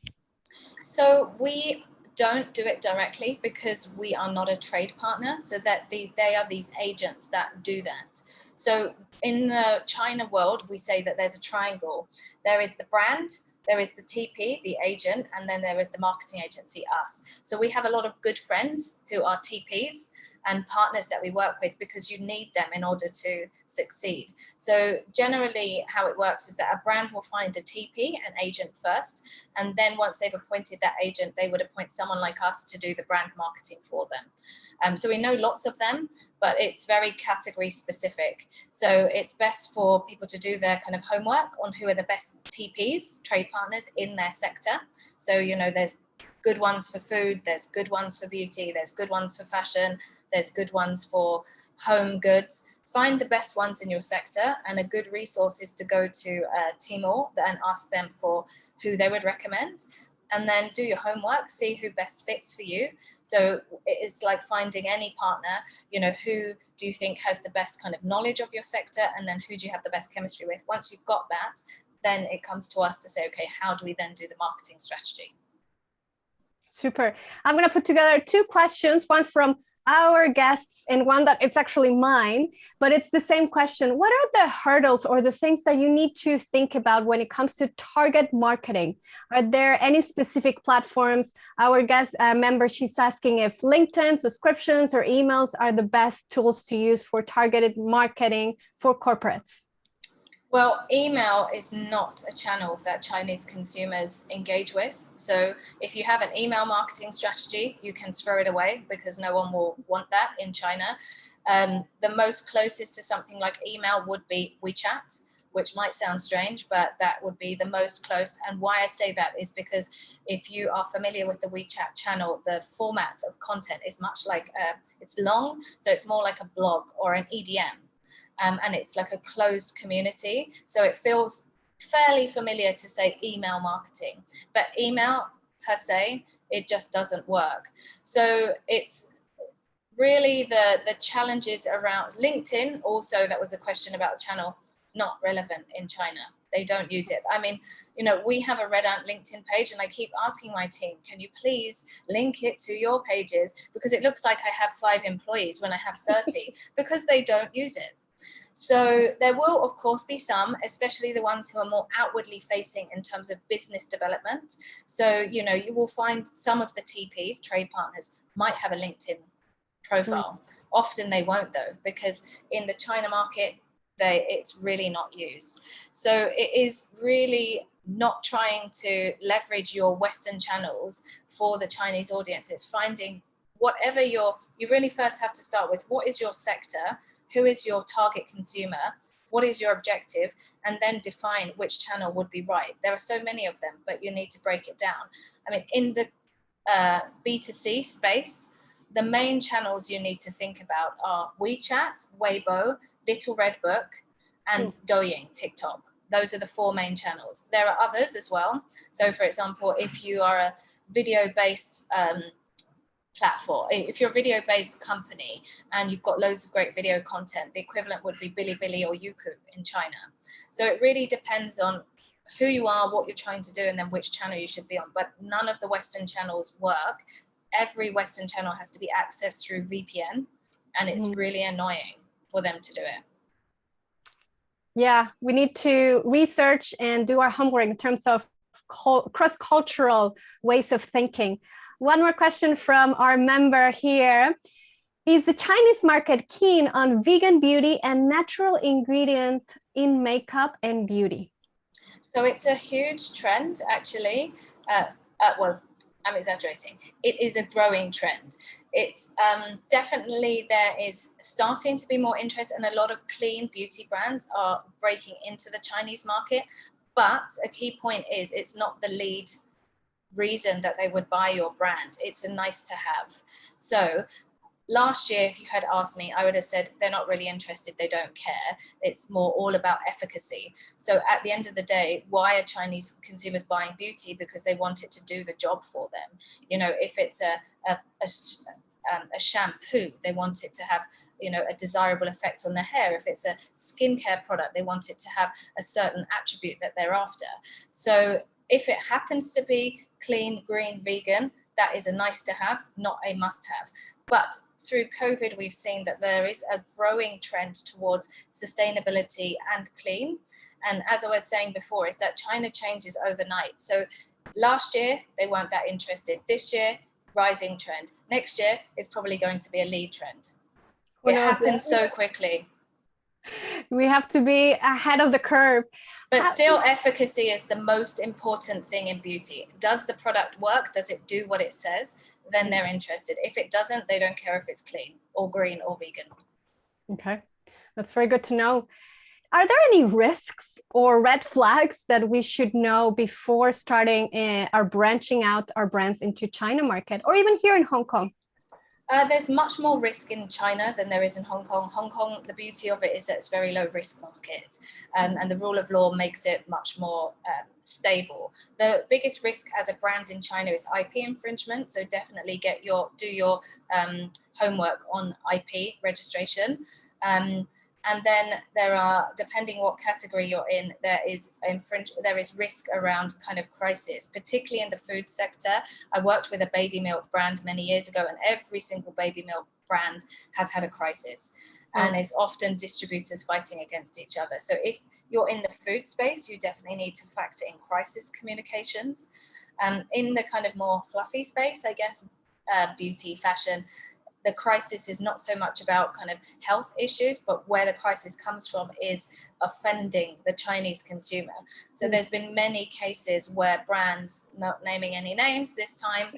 So we don't do it directly because we are not a trade partner, so that they are these agents that do that. So in the China world, we say that there's a triangle. There is the brand, there is the TP, the agent, and then there is the marketing agency, us. So we have a lot of good friends who are TPs and partners that we work with because you need them in order to succeed. So generally how it works is that a brand will find a TP, an agent first, and then once they've appointed that agent, they would appoint someone like us to do the brand marketing for them. So we know lots of them, but it's very category specific. So it's best for people to do their kind of homework on who are the best TPs, trade partners in their sector. So, you know, there's good ones for food, there's good ones for beauty, there's good ones for fashion, there's good ones for home goods. Find the best ones in your sector, and a good resource is to go to Tmall and ask them for who they would recommend. and then do your homework, see who best fits for you. So it's like finding any partner, you know, who do you think has the best kind of knowledge of your sector, and then who do you have the best chemistry with? Once you've got that, then it comes to us to say, okay, how do we then do the marketing strategy? Super. I'm going to put together two questions, one from our guests and one that it's actually mine, but it's the same question. What are the hurdles or the things that you need to think about when it comes to target marketing? Are there any specific platforms? Our guest member, she's asking if LinkedIn, subscriptions, or emails are the best tools to use for targeted marketing for corporates. Well, email is not a channel that Chinese consumers engage with. So if you have an email marketing strategy, you can throw it away because no one will want that in China. The most closest to something like email would be WeChat, which might sound strange, but that would be the most close. And why I say that is because if you are familiar with the WeChat channel, the format of content is much like, it's long, so it's more like a blog or an EDM. And it's like a closed community. So it feels fairly familiar to say email marketing, but email per se, it just doesn't work. So it's really the challenges around LinkedIn. Also, that was a question about the channel, not relevant in China. They don't use it. I mean, you know, we have a Red Ant LinkedIn page, and I keep asking my team, can you please link it to your pages? Because it looks like I have 5 employees when I have 30, because they don't use it. So there will, of course, be some, especially the ones who are more outwardly facing in terms of business development. So, you know, you will find some of the TPs, trade partners, might have a LinkedIn profile. Often they won't, though, because in the China market, it's really not used. So it is really not trying to leverage your Western channels for the Chinese audience. It's finding whatever you really first have to start with. What is your sector? Who is your target consumer? What is your objective? And then define which channel would be right. There are so many of them, but you need to break it down. I mean, in the B2C space, the main channels you need to think about are WeChat, Weibo, Little Red Book, and Douyin, TikTok. Those are the 4 main channels. There are others as well. So, for example, if you are a video-based platform, if you're a video-based company and you've got loads of great video content, the equivalent would be Bilibili or YouTube in China. So it really depends on who you are, what you're trying to do, and then which channel you should be on. But none of the Western channels work. Every Western channel has to be accessed through VPN, and it's really annoying for them to do it. Yeah, we need to research and do our homework in terms of cross-cultural ways of thinking. One more question from our member here. Is the Chinese market keen on vegan beauty and natural ingredient in makeup and beauty? So it's a huge trend, actually. Well, I'm exaggerating. It is a growing trend. It's definitely, there is starting to be more interest, and a lot of clean beauty brands are breaking into the Chinese market. But a key point is it's not the lead reason that they would buy your brand. It's a nice to have. So last year, if you had asked me, I would have said they're not really interested, they don't care. It's more all about efficacy. So at the end of the day, why are Chinese consumers buying beauty? Because they want it to do the job for them. You know, if it's a shampoo, they want it to have, you know, a desirable effect on their hair. If it's a skincare product, they want it to have a certain attribute that they're after. So if it happens to be clean, green, vegan, that is a nice to have, not a must have. But through COVID, we've seen that there is a growing trend towards sustainability and clean. And as I was saying before, is that China changes overnight. So last year, they weren't that interested. This year, rising trend. Next year is probably going to be a lead trend. It happens so quickly. We have to be ahead of the curve. But still, efficacy is the most important thing in beauty. Does the product work? Does it do what it says? Then they're interested. If it doesn't, they don't care if it's clean or green or vegan. Okay, that's very good to know. Are there any risks or red flags that we should know before starting or branching out our brands into China market, or even here in Hong Kong? There's much more risk in China than there is in Hong Kong. Hong Kong, the beauty of it is that it's a very low risk market, and the rule of law makes it much more stable. The biggest risk as a brand in China is IP infringement. So definitely do your homework on IP registration. And then there are, depending what category you're in, there is risk around kind of crisis, particularly in the food sector. I worked with a baby milk brand many years ago, and every single baby milk brand has had a crisis. And it's often distributors fighting against each other. So if you're in the food space, you definitely need to factor in crisis communications. In the kind of more fluffy space, I guess, beauty, fashion, the crisis is not so much about kind of health issues, but where the crisis comes from is offending the Chinese consumer. So there's been many cases where brands, not naming any names this time,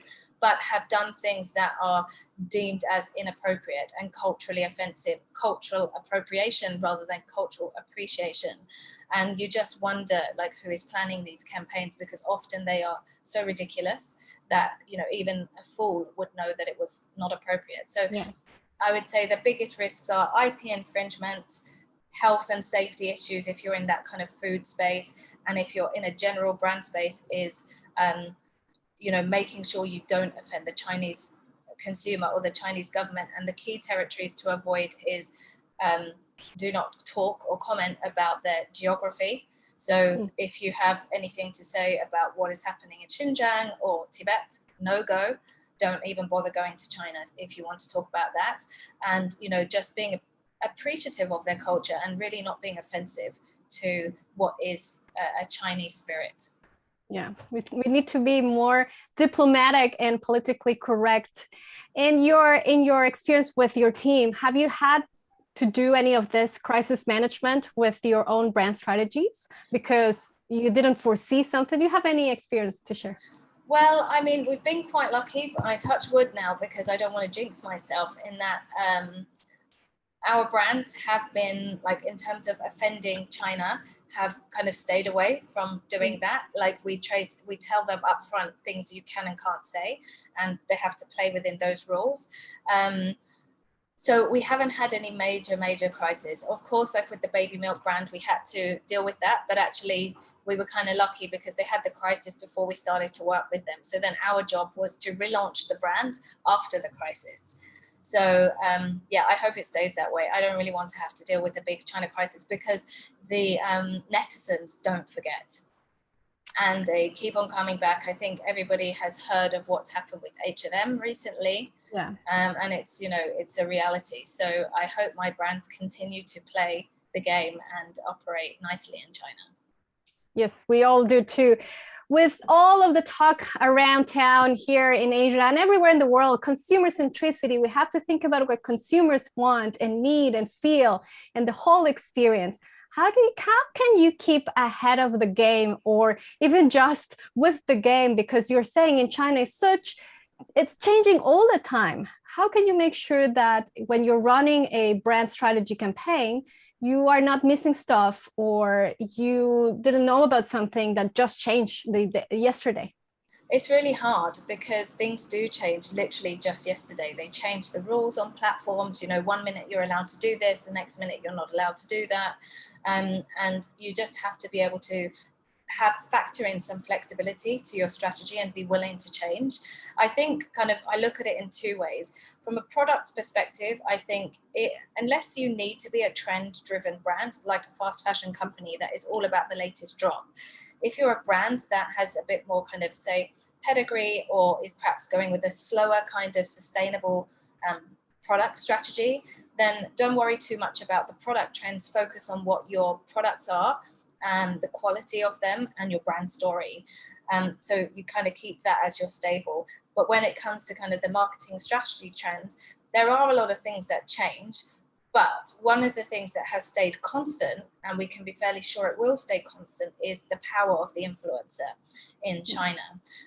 but have done things that are deemed as inappropriate and culturally offensive, cultural appropriation rather than cultural appreciation. And you just wonder, like, who is planning these campaigns, because often they are so ridiculous that, you know, even a fool would know that it was not appropriate. So I would say the biggest risks are IP infringement, health and safety issues if you're in that kind of food space, and if you're in a general brand space is you know, making sure you don't offend the Chinese consumer or the Chinese government. And the key territories to avoid is do not talk or comment about their geography. So if you have anything to say about what is happening in Xinjiang or Tibet, no go. Don't even bother going to China if you want to talk about that. And, you know, just being appreciative of their culture and really not being offensive to what is a Chinese spirit. Yeah, we need to be more diplomatic and politically correct. In your experience with your team, have you had to do any of this crisis management with your own brand strategies because you didn't foresee something? Do you have any experience to share? Well, I mean, we've been quite lucky, but I touch wood now because I don't want to jinx myself, in that our brands have been, like, in terms of offending China, have kind of stayed away from doing that. Like, we tell them upfront things you can and can't say, and they have to play within those rules. So we haven't had any major crisis. Of course, like with the baby milk brand, we had to deal with that, but actually we were kind of lucky because they had the crisis before we started to work with them. So then our job was to relaunch the brand after the crisis. So yeah, I hope it stays that way. I don't really want to have to deal with a big China crisis because the netizens don't forget. And they keep on coming back. I think everybody has heard of what's happened with H&M recently. Yeah. And it's, you know, it's a reality. So I hope my brands continue to play the game and operate nicely in China. Yes, we all do too. With all of the talk around town here in Asia and everywhere in the world, consumer centricity, we have to think about what consumers want and need and feel and the whole experience. How can you keep ahead of the game, or even just with the game? Because you're saying in China it's changing all the time. How can you make sure that when you're running a brand strategy campaign, you are not missing stuff, or you didn't know about something that just changed yesterday? It's really hard because things do change literally just yesterday. They changed the rules on platforms. You know, 1 minute you're allowed to do this, the next minute you're not allowed to do that. And you just have to be able to factor in some flexibility to your strategy and be willing to change. I think I look at it in two ways. From a product perspective, I think unless you need to be a trend-driven brand like a fast fashion company that is all about the latest drop, if you're a brand that has a bit more kind of, say, pedigree, or is perhaps going with a slower kind of sustainable product strategy, then don't worry too much about the product trends. Focus on what your products are and the quality of them and your brand story. So you kind of keep that as your stable. But when it comes to kind of the marketing strategy trends, there are a lot of things that change. But one of the things that has stayed constant, and we can be fairly sure it will stay constant, is the power of the influencer in China.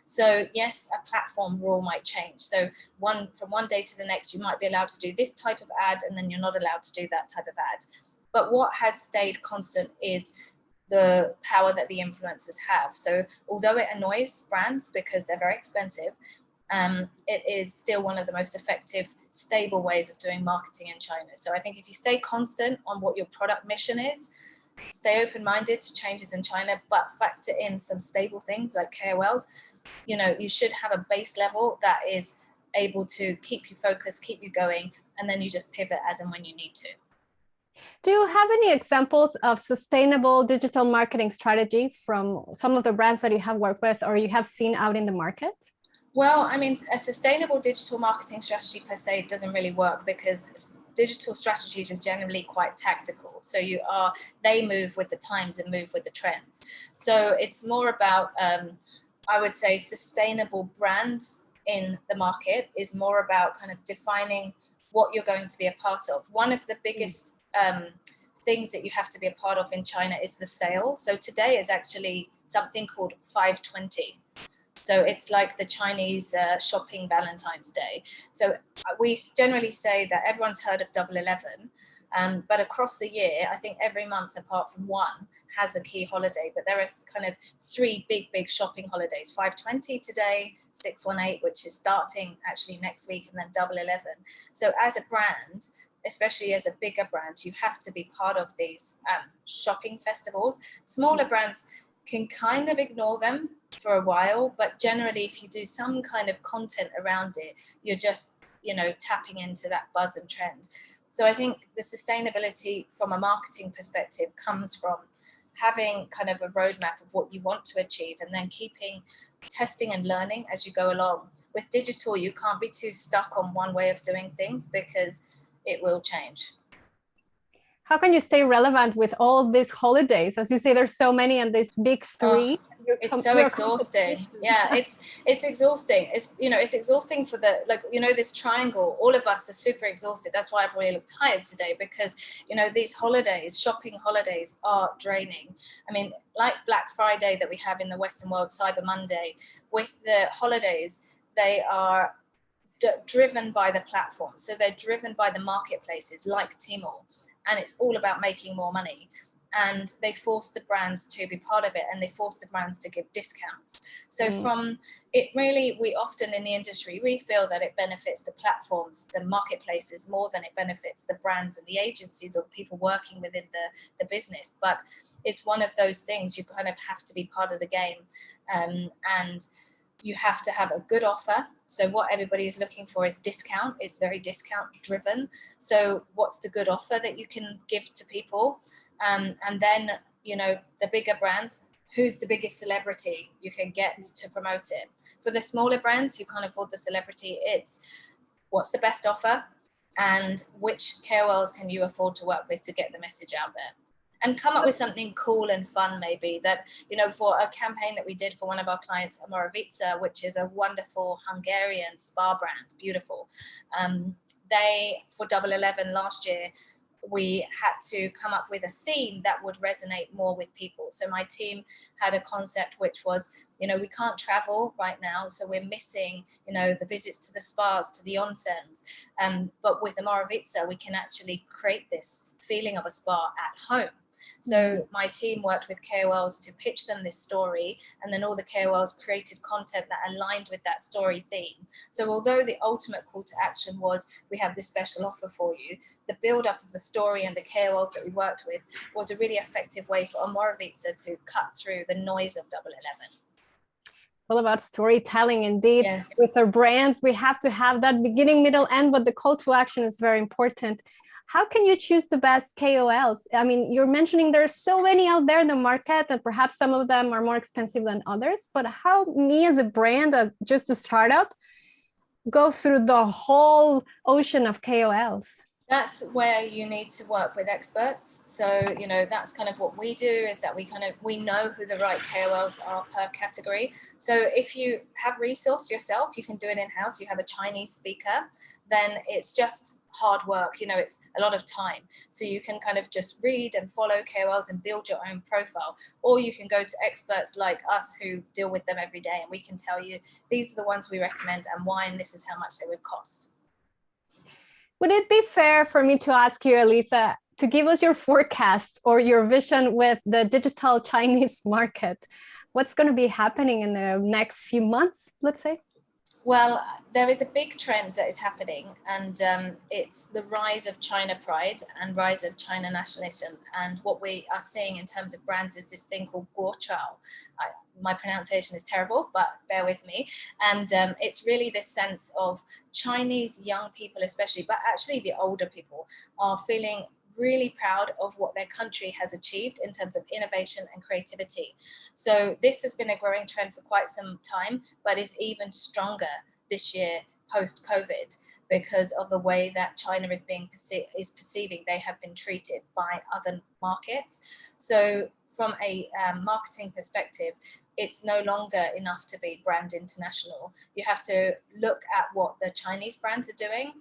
So yes, a platform rule might change. So from one day to the next, you might be allowed to do this type of ad, and then you're not allowed to do that type of ad. But what has stayed constant is the power that the influencers have. So although it annoys brands because they're very expensive, it is still one of the most effective, stable ways of doing marketing in China. So I think if you stay constant on what your product mission is, stay open-minded to changes in China, but factor in some stable things like KOLs, you should have a base level that is able to keep you focused, keep you going, and then you just pivot as and when you need to. Do you have any examples of sustainable digital marketing strategy from some of the brands that you have worked with or you have seen out in the market? Well, I mean, a sustainable digital marketing strategy per se doesn't really work because digital strategies are generally quite tactical. So they move with the times and move with the trends. So it's more about, I would say, sustainable brands in the market is more about kind of defining what you're going to be a part of. One of the biggest things that you have to be a part of in China is the sale. So today is actually something called 520. So it's like the Chinese shopping Valentine's Day. So we generally say that everyone's heard of Double 11, but across the year, I think every month apart from one has a key holiday. But there are kind of three big shopping holidays: 520 today, 618, which is starting actually next week, and then Double 11. So as a brand, especially as a bigger brand, you have to be part of these shopping festivals. Smaller brands can kind of ignore them for a while, but generally if you do some kind of content around it, you're just tapping into that buzz and trend. So I think the sustainability from a marketing perspective comes from having kind of a roadmap of what you want to achieve and then keeping testing and learning as you go along. With digital, you can't be too stuck on one way of doing things because it will change. How can you stay relevant with all these holidays? As you say, there's so many and these big three. It's so exhausting. Yeah, it's exhausting. It's exhausting for this triangle. All of us are super exhausted. That's why I probably look tired today, because these holidays, shopping holidays, are draining. I mean, like Black Friday that we have in the Western world, Cyber Monday, with the holidays, they are driven by the platform. So they're driven by the marketplaces like Tmall, and it's all about making more money. And they force the brands to be part of it, and they force the brands to give discounts. So from it, really, we often in the industry, we feel that it benefits the platforms, the marketplaces, more than it benefits the brands and the agencies or the people working within the business. But it's one of those things, you kind of have to be part of the game. And you have to have a good offer. So what everybody is looking for is discount. It's very discount driven. So what's the good offer that you can give to people? And then, the bigger brands, who's the biggest celebrity you can get to promote it? For the smaller brands who can't afford the celebrity, it's what's the best offer and which KOLs can you afford to work with to get the message out there? And come up with something cool and fun, maybe, that, for a campaign that we did for one of our clients, Amorovica, which is a wonderful Hungarian spa brand, beautiful. For Double 11 last year, we had to come up with a theme that would resonate more with people. So my team had a concept which was, we can't travel right now, so we're missing, the visits to the spas, to the onsens. But with Amorovica, we can actually create this feeling of a spa at home. So my team worked with KOLs to pitch them this story, and then all the KOLs created content that aligned with that story theme. So although the ultimate call to action was, we have this special offer for you, the build-up of the story and the KOLs that we worked with was a really effective way for Amorovica to cut through the noise of Double 11. It's all about storytelling, indeed. Yes. With our brands, we have to have that beginning, middle, end, but the call to action is very important. How can you choose the best KOLs? I mean, you're mentioning there's so many out there in the market, and perhaps some of them are more expensive than others, but how me as a brand, just a startup, go through the whole ocean of KOLs? That's where you need to work with experts. So, that's kind of what we do, is that we know who the right KOLs are per category. So if you have resourced yourself, you can do it in-house. You have a Chinese speaker, then it's just hard work. It's a lot of time. So you can kind of just read and follow KOLs and build your own profile, or you can go to experts like us who deal with them every day, and we can tell you these are the ones we recommend and why, and this is how much they would cost. Would it be fair for me to ask you, Elisa, to give us your forecast or your vision with the digital Chinese market? What's going to be happening in the next few months, let's say? Well, there is a big trend that is happening, and it's the rise of China pride and rise of China nationalism. And what we are seeing in terms of brands is this thing called guochao. My pronunciation is terrible, but bear with me. And it's really this sense of Chinese young people, especially, but actually the older people, are feeling really proud of what their country has achieved in terms of innovation and creativity. So this has been a growing trend for quite some time, but is even stronger this year post-COVID because of the way that China is perceiving they have been treated by other markets. So from a marketing perspective, it's no longer enough to be brand international. You have to look at what the Chinese brands are doing,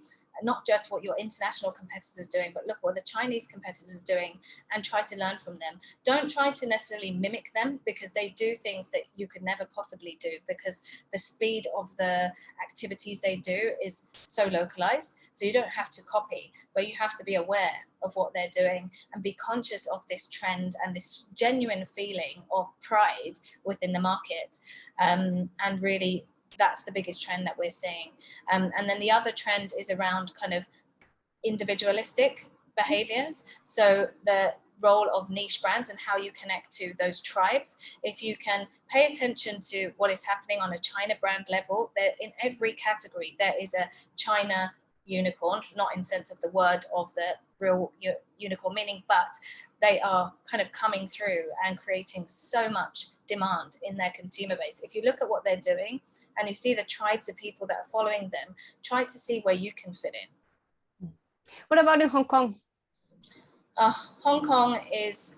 not just what your international competitors are doing, but look what the Chinese competitors are doing and try to learn from them. Don't try to necessarily mimic them, because they do things that you could never possibly do, because the speed of the activities they do is so localized. So you don't have to copy, but you have to be aware of what they're doing and be conscious of this trend and this genuine feeling of pride within the market. And really, that's the biggest trend that we're seeing. And then the other trend is around kind of individualistic behaviors. So the role of niche brands and how you connect to those tribes. If you can pay attention to what is happening on a China brand level, there in every category, there is a China unicorn, not in sense of the word of the real unicorn meaning, but they are kind of coming through and creating so much demand in their consumer base. If you look at what they're doing and you see the tribes of people that are following them, try to see where you can fit in. What about in Hong Kong? Hong Kong is,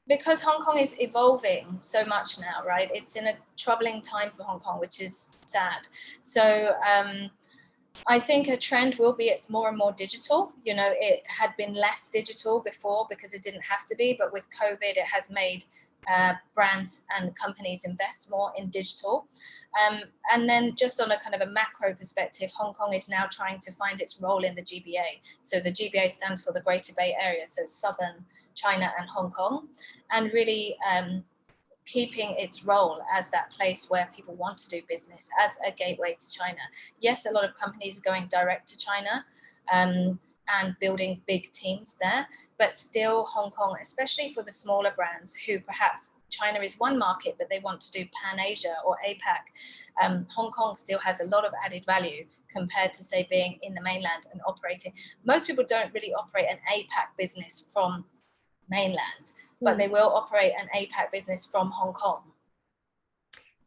because Hong Kong is evolving so much now, right? It's in a troubling time for Hong Kong, which is sad. So I think a trend will be it's more and more digital. You know, it had been less digital before because it didn't have to be, but with COVID, it has made brands and companies invest more in digital. And then just on a kind of a macro perspective, Hong Kong is now trying to find its role in the GBA. So the GBA stands for the Greater Bay Area, so Southern China and Hong Kong, and really keeping its role as that place where people want to do business, as a gateway to China. Yes, a lot of companies are going direct to China and building big teams there, but still Hong Kong, especially for the smaller brands who perhaps China is one market, but they want to do Pan-Asia or APAC, Hong Kong still has a lot of added value compared to, say, being in the mainland and operating. Most people don't really operate an APAC business from mainland, but they will operate an APAC business from Hong Kong.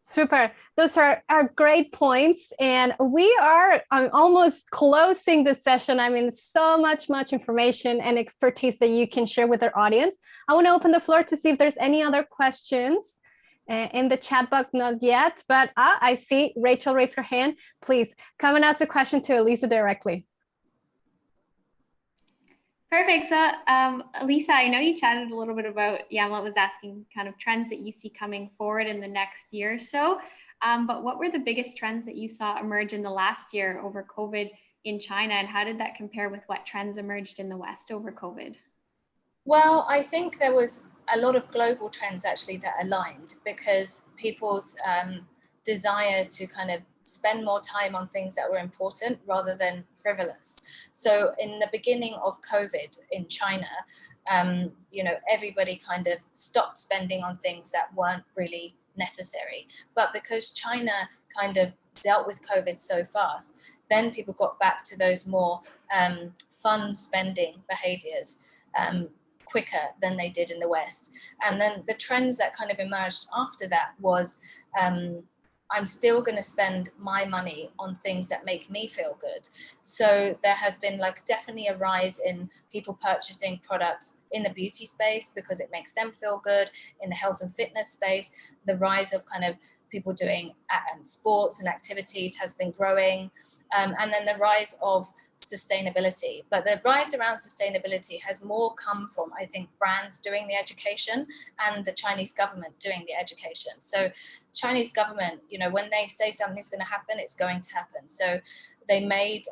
Super. Those are great points. And we are almost closing the session. I mean, so much information and expertise that you can share with our audience. I want to open the floor to see if there's any other questions in the chat box. Not yet, but I see Rachel raise her hand. Please come and ask the question to Elisa directly. Perfect. So, Elisa, I know you chatted a little bit about, Yamilette was asking kind of trends that you see coming forward in the next year or so. But what were the biggest trends that you saw emerge in the last year over COVID in China? And how did that compare with what trends emerged in the West over COVID? Well, I think there was a lot of global trends actually that aligned, because people's desire to kind of spend more time on things that were important rather than frivolous. So in the beginning of COVID in China, you know, everybody kind of stopped spending on things that weren't really necessary. But because China kind of dealt with COVID so fast, then people got back to those more fun spending behaviors quicker than they did in the West. And then the trends that kind of emerged after that was, I'm still going to spend my money on things that make me feel good. So there has been like definitely a rise in people purchasing products in the beauty space because it makes them feel good. In the health and fitness space, the rise of kind of people doing sports and activities has been growing. And then the rise of sustainability. But the rise around sustainability has more come from, I think, brands doing the education and the Chinese government doing the education. So Chinese government, you know, when they say something's going to happen, it's going to happen. So they made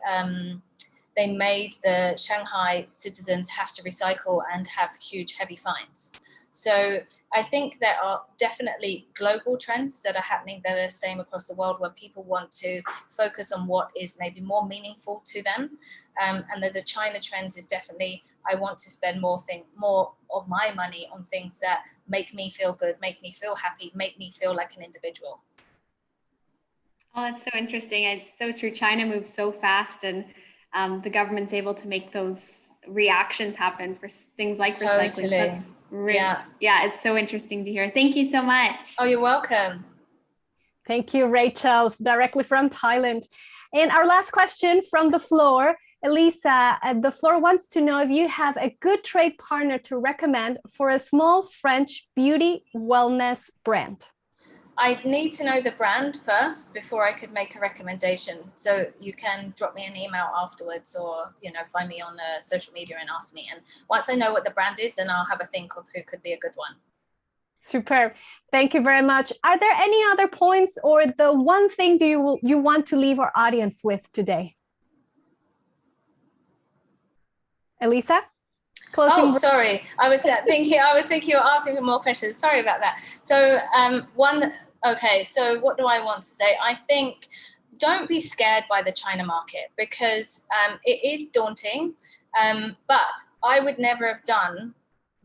they made the Shanghai citizens have to recycle and have huge, heavy fines. So I think there are definitely global trends that are happening that are the same across the world, where people want to focus on what is maybe more meaningful to them. And that the China trends is definitely, I want to spend more of my money on things that make me feel good, make me feel happy, make me feel like an individual. Oh, that's so interesting. It's so true. China moves so fast, and the government's able to make those reactions happen for things like recycling. So that's yeah, it's so interesting to hear. Thank you so much. Oh, you're welcome. Thank you, Rachel, directly from Thailand. And our last question from the floor, Elisa, the floor wants to know if you have a good trade partner to recommend for a small French beauty wellness brand. I'd need to know the brand first before I could make a recommendation. So you can drop me an email afterwards, or find me on social media and ask me. And once I know what the brand is, then I'll have a think of who could be a good one. Superb. Thank you very much. Are there any other points or the one thing you want to leave our audience with today? Elisa? Oh, sorry. I was thinking you were asking for more questions. Sorry about that. So so what do I want to say? I think don't be scared by the China market, because it is daunting. But I would never have done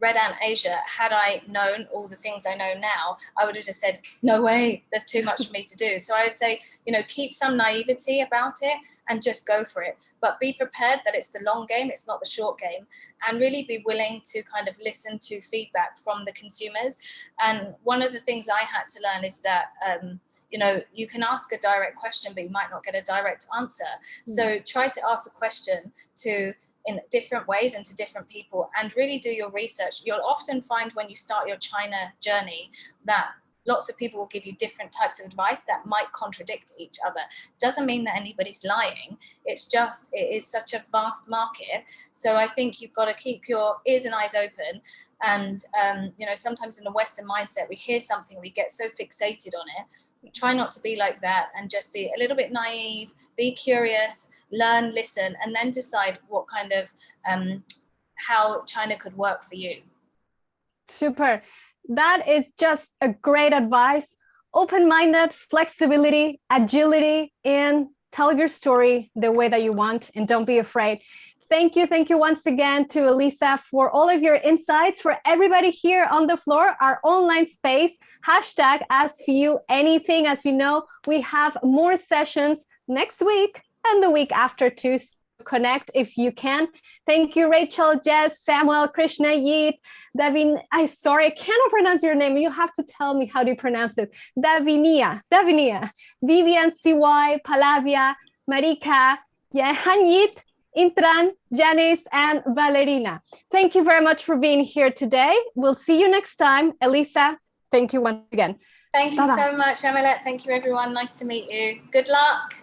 Red Ant Asia had I known all the things I know now. I would have just said, no way, there's too much for me to do. So I would say, keep some naivety about it and just go for it. But be prepared that it's the long game, it's not the short game, and really be willing to kind of listen to feedback from the consumers. And one of the things I had to learn is that, you can ask a direct question, but you might not get a direct answer. So try to ask a question in different ways and to different people, and really do your research. You'll often find when you start your China journey that lots of people will give you different types of advice that might contradict each other. Doesn't mean that anybody's lying. It's just, it is such a vast market. So I think you've got to keep your ears and eyes open. And, sometimes in the Western mindset, we hear something, we get so fixated on it. Try not to be like that, and just be a little bit naive, be curious, learn, listen, and then decide what kind of, how China could work for you. Super. That is just a great advice. Open-minded, flexibility, agility, and tell your story the way that you want, and don't be afraid. Thank you once again to Elisa for all of your insights. For everybody here on the floor, our online space, #AskYouAnything. As you know, we have more sessions next week and the week after too. So connect if you can. Thank you, Rachel, Jess, Samuel, Krishna, Yeet, Davin. I cannot pronounce your name. You have to tell me how do you pronounce it. Davinia, Vivian, CY, Palavia, Marika, Hanjit, Intran, Janice, and Valerina. Thank you very much for being here today. We'll see you next time. Elisa, thank you once again. Thank you so much, Yamilette. Thank you, everyone. Nice to meet you. Good luck.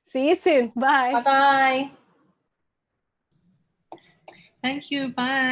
See you soon. Bye. Bye-bye. Thank you. Bye.